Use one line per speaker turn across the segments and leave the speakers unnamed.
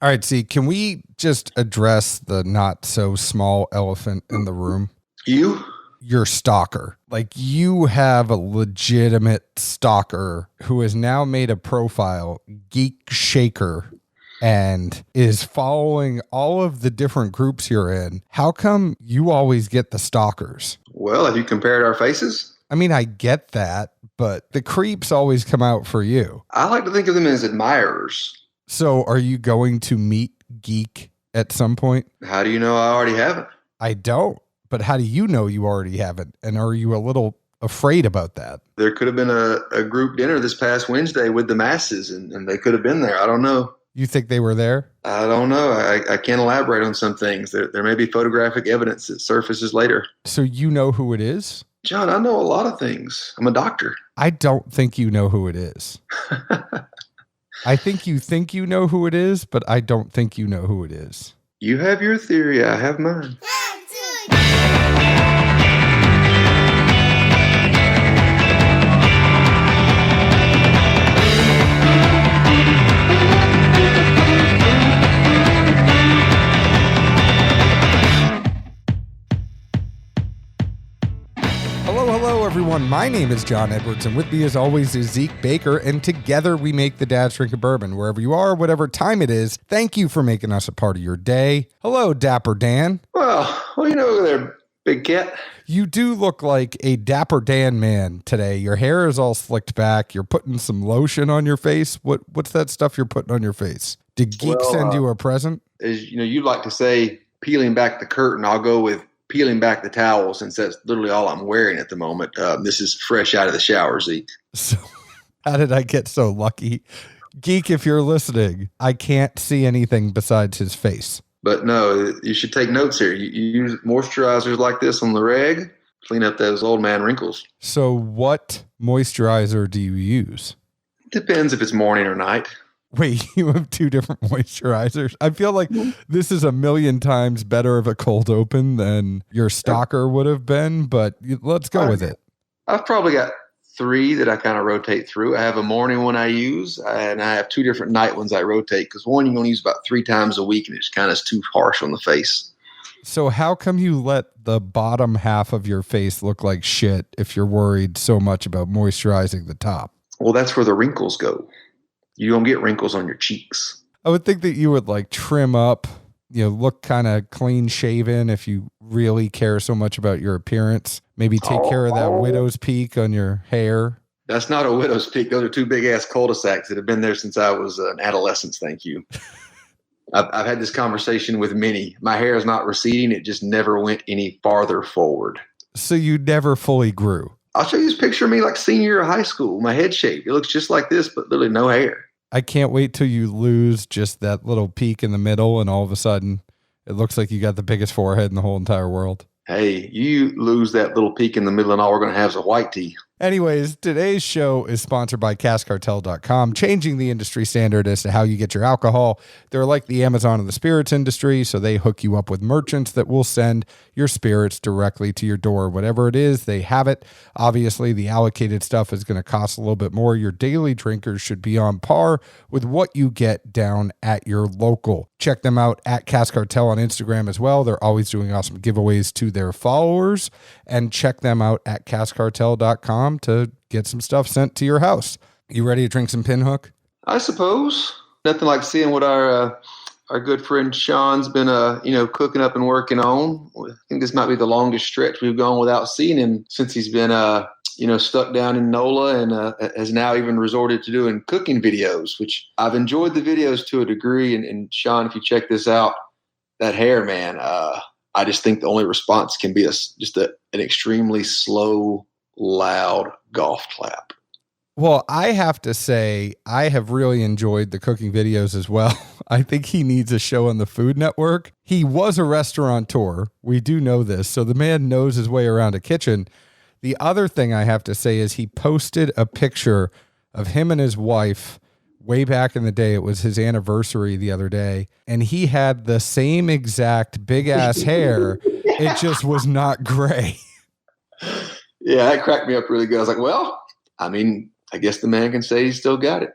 All right, see, can we just address the not so small elephant in the room?
You?
Your stalker. Like, you have a legitimate stalker who has now made a profile, Geek Shaker, and is following all of the different groups you're in. How come you always get the stalkers?
Well, have you compared our faces?
I mean, I get that, but the creeps always come out for you.
I like to think of them as admirers.
So are you going to meet Geek at some point?
How do you know I already haven't?
I don't. But how do you know you already haven't? And are you a little afraid about that?
There could have been a group dinner this past Wednesday with the masses, and they could have been there. I don't know.
You think they were there?
I don't know. I can't elaborate on some things. There may be photographic evidence that surfaces later.
So you know who it is?
John, I know a lot of things. I'm a doctor.
I don't think you know who it is. I think you know who it is, but I don't think you know who it is.
You have your theory. I have mine.
Hello, everyone. My name is John Edwards, and with me, as always, is Zeke Baker, and together we make the Dad's Drink of Bourbon. Wherever you are, whatever time it is, thank you for making us a part of your day. Hello, Dapper Dan.
Well, you know there, big cat.
You do look like a Dapper Dan man today. Your hair is all slicked back. You're putting some lotion on your face. What's that stuff you're putting on your face? Did Geek send you a present?
As you know, you like to say peeling back the curtain. I'll go with peeling back the towel, since that's literally all I'm wearing at the moment. This is fresh out of the shower, Zeke.
So how did I get so lucky? Geek, if you're listening, I can't see anything besides his face.
But no, you should take notes here. You use moisturizers like this on the reg, clean up those old man wrinkles.
So what moisturizer do you use?
Depends if it's morning or night.
Wait, you have two different moisturizers? I feel like this is a million times better of a cold open than your stalker would have been, but let's go with it.
I've probably got three that I kind of rotate through. I have a morning one I use, and I have two different night ones I rotate, because one you only use about 3 times a week, and it's kind of too harsh on the face.
So how come you let the bottom half of your face look like shit if you're worried so much about moisturizing the top?
Well, that's where the wrinkles go. You don't get wrinkles on your cheeks.
I would think that you would like trim up, look kind of clean shaven if you really care so much about your appearance. Maybe take care of that widow's peak on your hair.
That's not a widow's peak. Those are two big ass cul-de-sacs that have been there since I was an adolescent. Thank you. I've had this conversation with many. My hair is not receding. It just never went any farther forward.
So you never fully grew.
I'll show you this picture of me like senior year of high school. My head shape. It looks just like this, but literally no hair.
I can't wait till you lose just that little peak in the middle, and all of a sudden it looks like you got the biggest forehead in the whole entire world.
Hey, you lose that little peak in the middle, and all we're going to have is a white tea.
Anyways, today's show is sponsored by CaskCartel.com, changing the industry standard as to how you get your alcohol. They're like the Amazon of the spirits industry, so they hook you up with merchants that will send your spirits directly to your door. Whatever it is, they have it. Obviously, the allocated stuff is going to cost a little bit more. Your daily drinkers should be on par with what you get down at your local. Check them out at Cask Cartel on Instagram as well. They're always doing awesome giveaways to their followers. And check them out at CaskCartel.com to get some stuff sent to your house. You ready to drink some Pinhook?
I suppose. Nothing like seeing what our good friend Sean's been cooking up and working on. I think this might be the longest stretch we've gone without seeing him since he's been stuck down in NOLA, and has now even resorted to doing cooking videos, which I've enjoyed the videos to a degree. And Sean, if you check this out, that hair, man, I just think the only response can be an extremely slow, loud golf clap.
Well, I have to say, I have really enjoyed the cooking videos as well. I think he needs a show on the Food Network. He was a restaurateur. We do know this. So the man knows his way around a kitchen. The other thing I have to say is he posted a picture of him and his wife way back in the day. It was his anniversary the other day, and he had the same exact big ass hair. It just was not gray.
Yeah, that cracked me up really good. I was like, well, I mean, I guess the man can say he's still got it.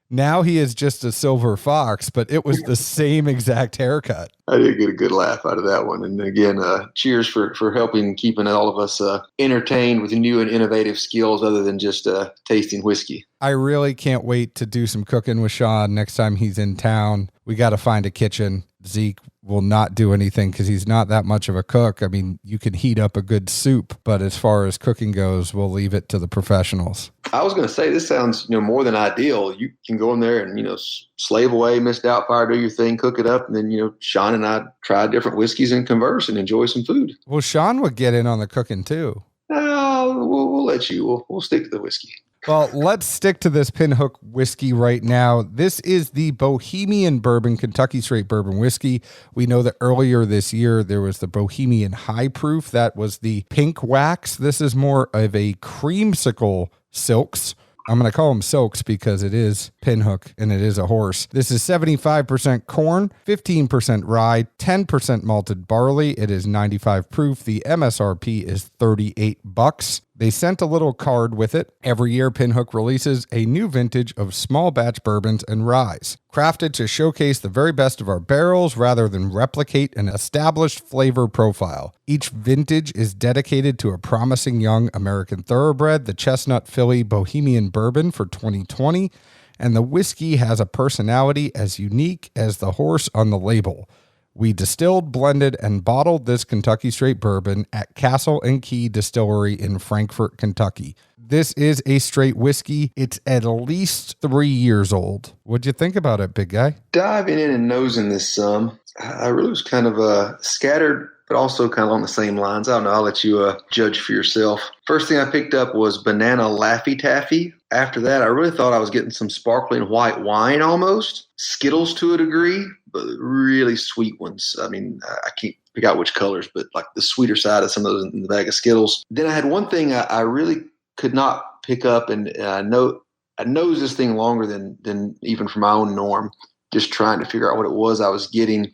Now he is just a silver fox, but it was the same exact haircut.
I did get a good laugh out of that one. And again, cheers for helping keeping all of us entertained with new and innovative skills other than just tasting whiskey.
I really can't wait to do some cooking with Sean next time he's in town. We got to find a kitchen. Zeke will not do anything because he's not that much of a cook. I mean, you can heat up a good soup, but as far as cooking goes, we'll leave it to the professionals.
I was going to say, this sounds, more than ideal. You can go in there and, slave away, Miss Doubtfire, do your thing, cook it up. And then, Sean and I try different whiskeys and converse and enjoy some food.
Well, Sean would get in on the cooking too.
We'll let you. We'll stick to the whiskey.
Well, let's stick to this Pinhook whiskey right now. This is the Bohemian Bourbon, Kentucky Straight Bourbon whiskey. We know that earlier this year, there was the Bohemian High Proof. That was the pink wax. This is more of a creamsicle silks. I'm going to call them silks because it is Pinhook and it is a horse. This is 75% corn, 15% rye, 10% malted barley. It is 95 proof. The MSRP is $38. They sent a little card with it. Every year, Pinhook releases a new vintage of small batch bourbons and ryes, crafted to showcase the very best of our barrels rather than replicate an established flavor profile. Each vintage is dedicated to a promising young American thoroughbred, the Chestnut Filly Bohemian Bourbon for 2020, and the whiskey has a personality as unique as the horse on the label. We distilled, blended, and bottled this Kentucky Straight Bourbon at Castle and Key Distillery in Frankfort, Kentucky. This is a straight whiskey. It's at least 3 years old. What'd you think about it, big guy?
Diving in and nosing this some, I really was kind of scattered, but also kind of on the same lines. I don't know. I'll let you judge for yourself. First thing I picked up was Banana Laffy Taffy. After that, I really thought I was getting some sparkling white wine almost. Skittles to a degree, but really sweet ones. I mean, I can't pick out which colors, but like the sweeter side of some of those in the bag of Skittles. Then I had one thing I really could not pick up, and I nosed this thing longer than even for my own norm, just trying to figure out what it was I was getting.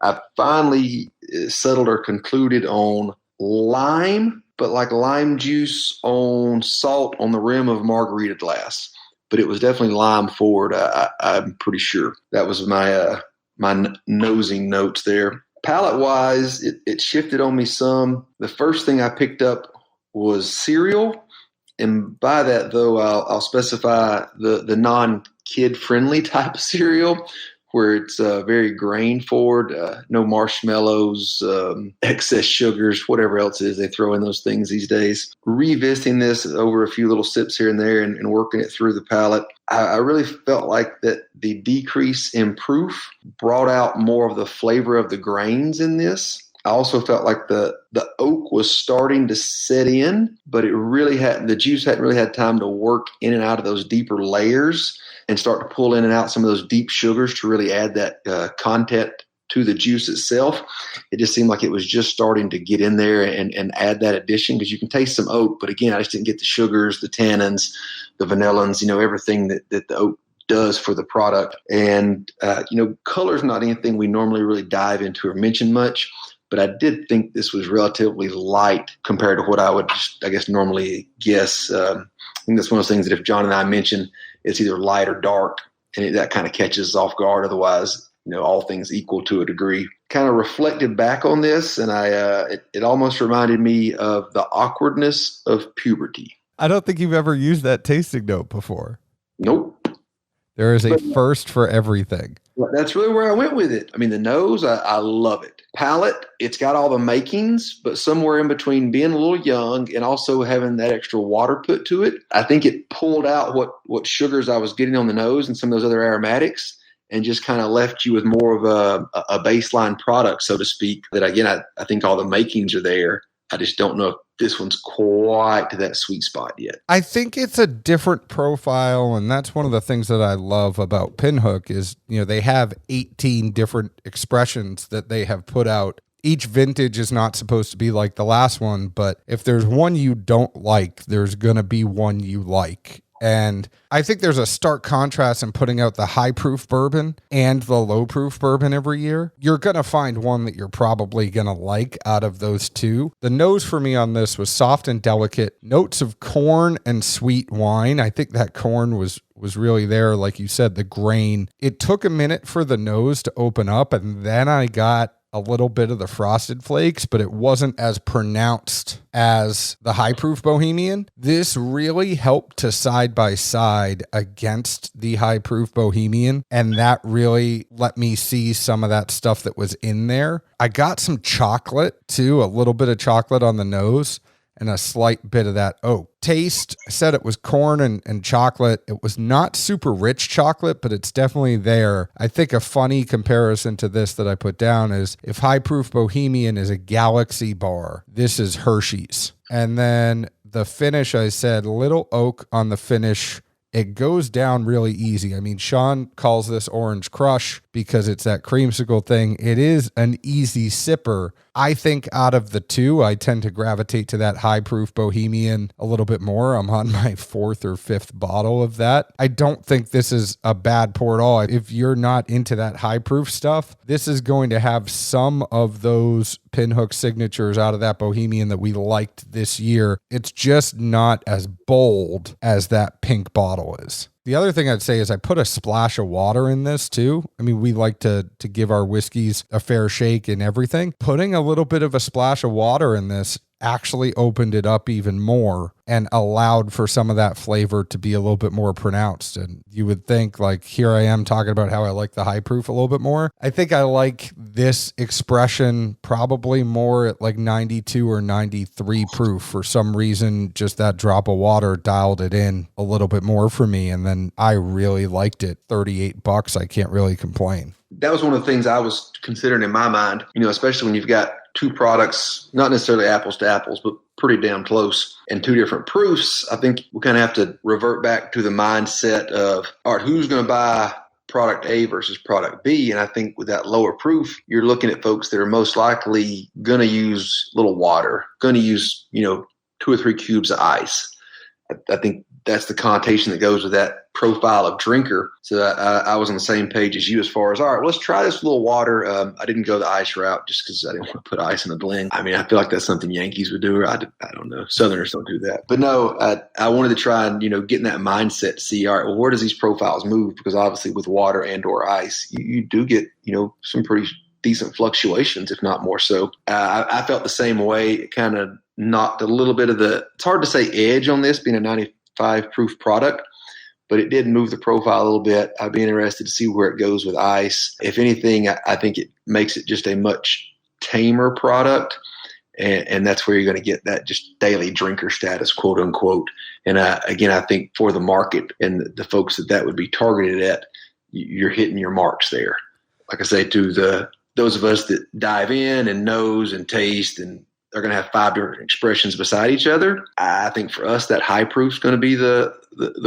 I finally settled or concluded on lime, but like lime juice on salt on the rim of a margarita glass. But it was definitely lime forward. I'm pretty sure that was my nosing notes there. Palate wise, it shifted on me some. The first thing I picked up was cereal, and by that though, I'll specify the non-kid friendly type of cereal, where it's very grain forward, no marshmallows, excess sugars, whatever else it is they throw in those things these days. Revisiting this over a few little sips here and there and working it through the palate, I really felt like that the decrease in proof brought out more of the flavor of the grains in this. I also felt like the oak was starting to set in, but the juice hadn't really had time to work in and out of those deeper layers and start to pull in and out some of those deep sugars to really add that content to the juice itself. It just seemed like it was just starting to get in there and add that addition, because you can taste some oak, but again, I just didn't get the sugars, the tannins, the vanillins, everything that the oak does for the product. And, color is not anything we normally really dive into or mention much, but I did think this was relatively light compared to what I would, normally guess. I think that's one of those things that if John and I mention, it's either light or dark, and that kind of catches us off guard. Otherwise, all things equal to a degree. Kind of reflected back on this, and it almost reminded me of the awkwardness of puberty.
I don't think you've ever used that tasting note before.
Nope.
There is a first for everything.
That's really where I went with it. I mean, the nose, I love it. Palate, it's got all the makings, but somewhere in between being a little young and also having that extra water put to it, I think it pulled out what sugars I was getting on the nose and some of those other aromatics, and just kind of left you with more of a baseline product, so to speak, that again, I think all the makings are there. I just don't know if this one's quite to that sweet spot yet.
I think it's a different profile, and that's one of the things that I love about Pinhook is, they have 18 different expressions that they have put out. Each vintage is not supposed to be like the last one, but if there's one you don't like, there's going to be one you like. And I think there's a stark contrast in putting out the high proof bourbon and the low proof bourbon every year. You're going to find one that you're probably going to like out of those two. The nose for me on this was soft and delicate, notes of corn and sweet wine. I think that corn was was really there. Like you said, the grain, it took a minute for the nose to open up, and then I got a little bit of the frosted flakes, but it wasn't as pronounced as the high proof Bohemian. This really helped to side by side against the high proof Bohemian, and that really let me see some of that stuff that was in there. I got some chocolate too, a little bit of chocolate on the nose and a slight bit of that oak. Taste, I said it was corn and chocolate. It was not super rich chocolate, but it's definitely there. I think a funny comparison to this that I put down is if High Proof Bohemian is a Galaxy bar, this is Hershey's. And then the finish, I said little oak on the finish. It goes down really easy. I mean, Sean calls this Orange Crush because it's that creamsicle thing. It is an easy sipper. I think out of the two, I tend to gravitate to that high proof Bohemian a little bit more. I'm on my 4th or 5th bottle of that. I don't think this is a bad pour at all. If you're not into that high proof stuff, this is going to have some of those Pinhook signatures out of that Bohemian that we liked this year. It's just not as bold as that pink bottle is. The other thing I'd say is I put a splash of water in this too. I mean, we like to give our whiskeys a fair shake and everything. Putting a little bit of a splash of water in this actually opened it up even more and allowed for some of that flavor to be a little bit more pronounced. And you would think, like, here I am talking about how I like the high proof a little bit more. I think I like this expression probably more at like 92 or 93 proof. For some reason, just that drop of water dialed it in a little bit more for me. And then I really liked it. $38. I can't really complain.
That was one of the things I was considering in my mind, especially when you've got two products, not necessarily apples to apples, but pretty damn close, and two different proofs. I think we kind of have to revert back to the mindset of, all right, who's going to buy product A versus product B? And I think with that lower proof, you're looking at folks that are most likely going to use a little water, going to use, 2 or 3 cubes of ice. I think that's the connotation that goes with that profile of drinker. So I was on the same page as you as far as, all right, let's try this little water. I didn't go the ice route just because I didn't want to put ice in a blend. I mean, I feel like that's something Yankees would do, or I don't know. Southerners don't do that. But no, I wanted to try and, get in that mindset to see, all right, well, where does these profiles move? Because obviously with water and or ice, you do get, some pretty decent fluctuations, if not more so. I felt the same way. It kind of knocked a little bit of it's hard to say edge on this being a 95 proof product, but it did move the profile a little bit. I'd be interested to see where it goes with ice. If anything, I think it makes it just a much tamer product. And that's where you're going to get that just daily drinker status, quote unquote. And again, I think for the market and the folks that would be targeted at, you're hitting your marks there. Like I say, to those of us that dive in and nose and taste and they're going to have 5 different expressions beside each other. I think for us, that high proof is going to be the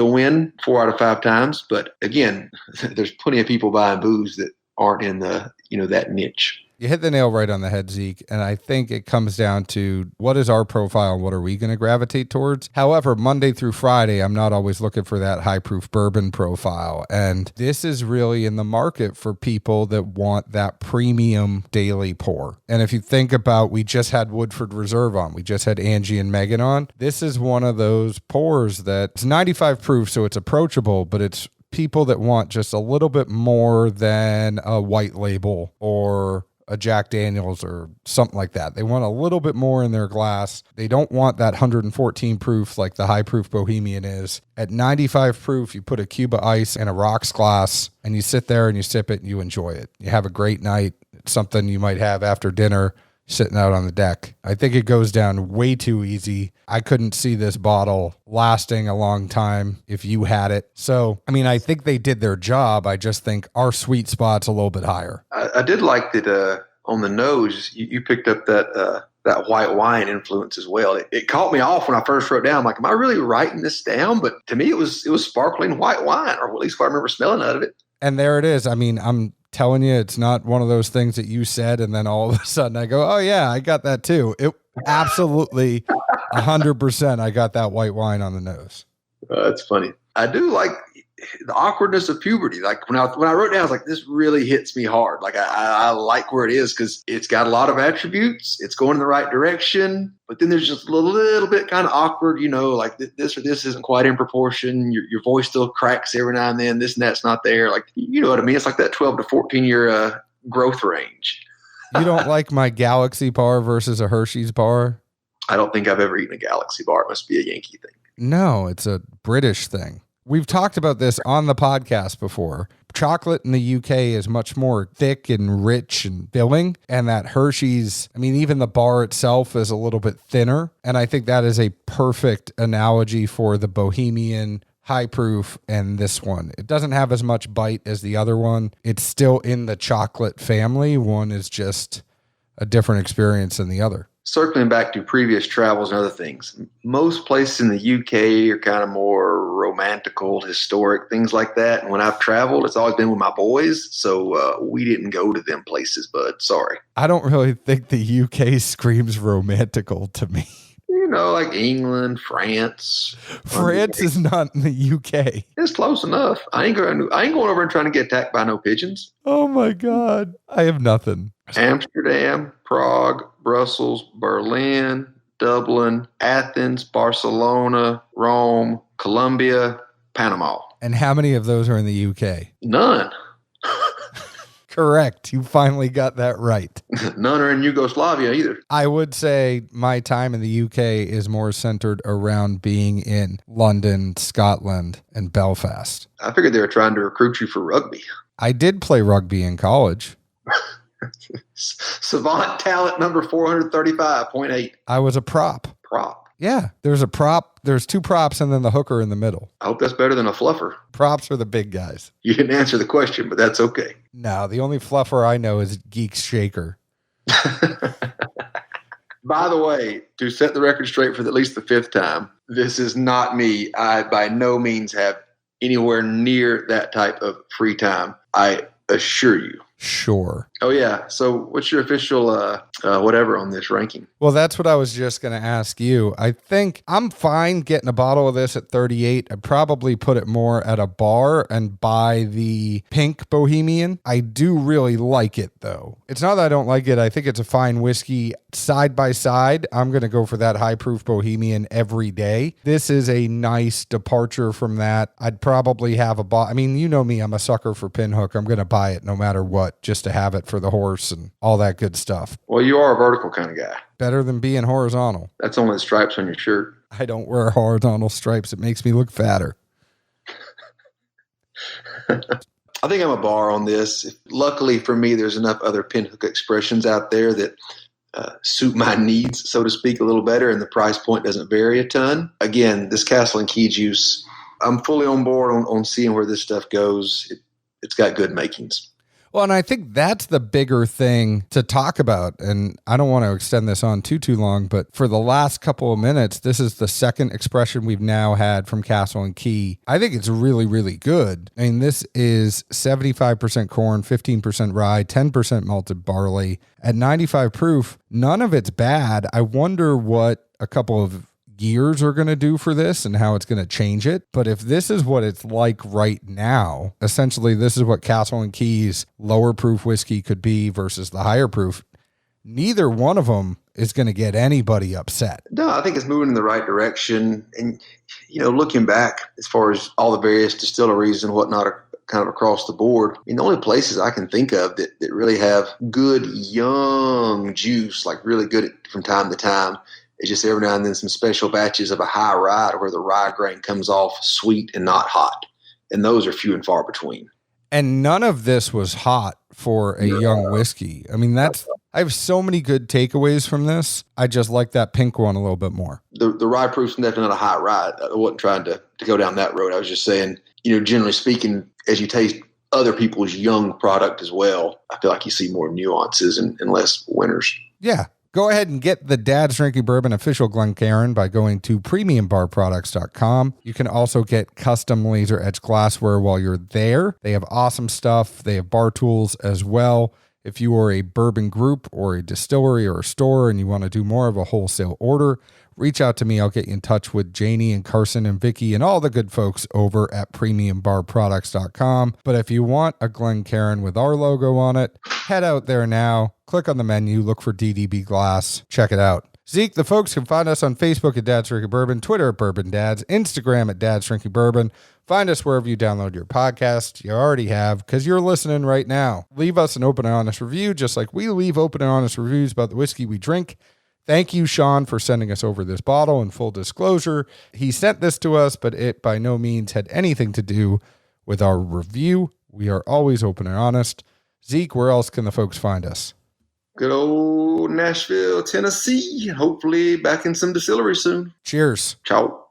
win 4 out of 5 times. But again, there's plenty of people buying booze that aren't in that niche.
You hit the nail right on the head, Zeke. And I think it comes down to what is our profile and what are we going to gravitate towards? However, Monday through Friday, I'm not always looking for that high proof bourbon profile. And this is really in the market for people that want that premium daily pour. And if you think about, we just had Woodford Reserve on, we just had Angie and Megan on. This is one of those pours that's 95 proof, so it's approachable, but it's people that want just a little bit more than a white label or a Jack Daniels or something like that. They want a little bit more in their glass. They don't want that 114 proof like the high proof Bohemian is. At 95 proof, you put a cube of ice in a rocks glass and you sit there and you sip it and you enjoy it. You have a great night. It's something you might have after dinner, sitting out on the deck. I think it goes down way too easy. I couldn't see this bottle lasting a long time if you had it. So, I mean, I think they did their job. I just think our sweet spot's a little bit higher.
I did like that on the nose, you picked up that white wine influence as well. It caught me off when I first wrote down. I'm like, am I really writing this down? But to me, it was sparkling white wine, or at least what I remember smelling out of it.
And there it is. I mean, I'm telling you, it's not one of those things that you said and then all of a sudden I go, oh yeah, I got that too. It absolutely 100% I got that white wine on the nose.
That's funny. I do like the awkwardness of puberty. Like when I wrote down, I was like, this really hits me hard. Like I like where it is because it's got a lot of attributes. It's going in the right direction, but then there's just a little bit kind of awkward, like this or this isn't quite in proportion. Your voice still cracks every now and then. This and that's not there. Like, you know what I mean? It's like that 12 to 14 year growth range.
You don't like my Galaxy bar versus a Hershey's bar?
I don't think I've ever eaten a Galaxy bar. It must be a Yankee thing.
No, it's a British thing. We've talked about this on the podcast before. Chocolate in the UK is much more thick and rich and filling, and that Hershey's, I mean, even the bar itself is a little bit thinner, and I think that is a perfect analogy for the Bohemian, high proof, and this one. It doesn't have as much bite as the other one. It's still in the chocolate family. One is just a different experience than the other.
Circling back to previous travels and other things, most places in the UK are kind of more romantical, historic, things like that. And when I've traveled, it's always been with my boys. So we didn't go to them places, bud. Sorry.
I don't really think the UK screams romantical to me.
Like England, France.
France is not in the UK.
It's close enough. I ain't going over and trying to get attacked by no pigeons.
Oh my God. I have nothing.
Amsterdam, Prague, Brussels, Berlin, Dublin, Athens, Barcelona, Rome, Colombia, Panama.
And how many of those are in the UK?
None.
Correct. You finally got that right.
None are in Yugoslavia either.
I would say my time in the UK is more centered around being in London, Scotland, and Belfast.
I figured they were trying to recruit you for rugby.
I did play rugby in college.
Savant talent number 435.8.
I was a prop.
Prop.
Yeah, there's a prop. There's two props and then the hooker in the middle.
I hope that's better than a fluffer.
Props are the big guys.
You didn't answer the question, but that's okay.
No, the only fluffer I know is Geek's Shaker.
By the way, to set the record straight for at least the fifth time, this is not me. I by no means have anywhere near that type of free time. I assure you.
Sure.
Oh, yeah. So what's your official whatever on this ranking?
Well, that's what I was just going to ask you. I think I'm fine getting a bottle of this at 38. I'd probably put it more at a bar and buy the Pink Bohemian. I do really like it, though. It's not that I don't like it. I think it's a fine whiskey. Side by side, I'm going to go for that high proof Bohemian every day. This is a nice departure from that. I'd probably have a bottle. I mean, you know me, I'm a sucker for Pinhook. I'm going to buy it no matter what, just to have it for the horse and all that good stuff.
Well, you are a vertical kind of guy.
Better than being horizontal.
That's only the stripes on your shirt.
I don't wear horizontal stripes. It makes me look fatter.
I think I'm a bar on this. Luckily for me, there's enough other Pinhook expressions out there that suit my needs, so to speak, a little better, and the price point doesn't vary a ton. Again, this Castle and Key juice, I'm fully on board on seeing where this stuff goes. It's got good makings.
Well, and I think that's the bigger thing to talk about. And I don't want to extend this on too long, but for the last couple of minutes, this is the second expression we've now had from Castle and Key. I think it's really, really good. I mean, this is 75% corn, 15% rye, 10% malted barley at 95 proof. None of it's bad. I wonder what a couple of years are going to do for this and how it's going to change it. But if this is what it's like right now, essentially this is what Castle and Key's lower proof whiskey could be versus the higher proof. Neither one of them is going to get anybody upset.
No, I think it's moving in the right direction. And, looking back as far as all the various distilleries and whatnot are kind of across the board, I mean, the only places I can think of that really have good young juice, like really good from time to time, it's just every now and then some special batches of a high rye where the rye grain comes off sweet and not hot. And those are few and far between.
And none of this was hot for a young whiskey. I mean, I have so many good takeaways from this. I just like that pink one a little bit more.
The rye proof's definitely not a hot rye. I wasn't trying to go down that road. I was just saying, generally speaking, as you taste other people's young product as well, I feel like you see more nuances and less winners.
Yeah. Go ahead and get the Dad's Drinking Bourbon official Glencairn by going to premiumbarproducts.com. You can also get custom laser etched glassware while you're there. They have awesome stuff. They have bar tools as well. If you are a bourbon group or a distillery or a store and you want to do more of a wholesale order, reach out to me. I'll get you in touch with Janie and Carson and Vicky and all the good folks over at premiumbarproducts.com. But if you want a Glencairn with our logo on it, head out there now, click on the menu, look for DDB Glass, check it out. Zeke, the folks can find us on Facebook at Dad's Drinking Bourbon, Twitter at Bourbon Dads, Instagram at Dad's Drinking Bourbon. Find us wherever you download your podcast. You already have, because you're listening right now. Leave us an open and honest review, just like we leave open and honest reviews about the whiskey we drink. Thank you, Sean, for sending us over this bottle. In full disclosure, he sent this to us, but it by no means had anything to do with our review. We are always open and honest. Zeke, where else can the folks find us?
Good old Nashville, Tennessee. Hopefully back in some distillery soon.
Cheers.
Ciao.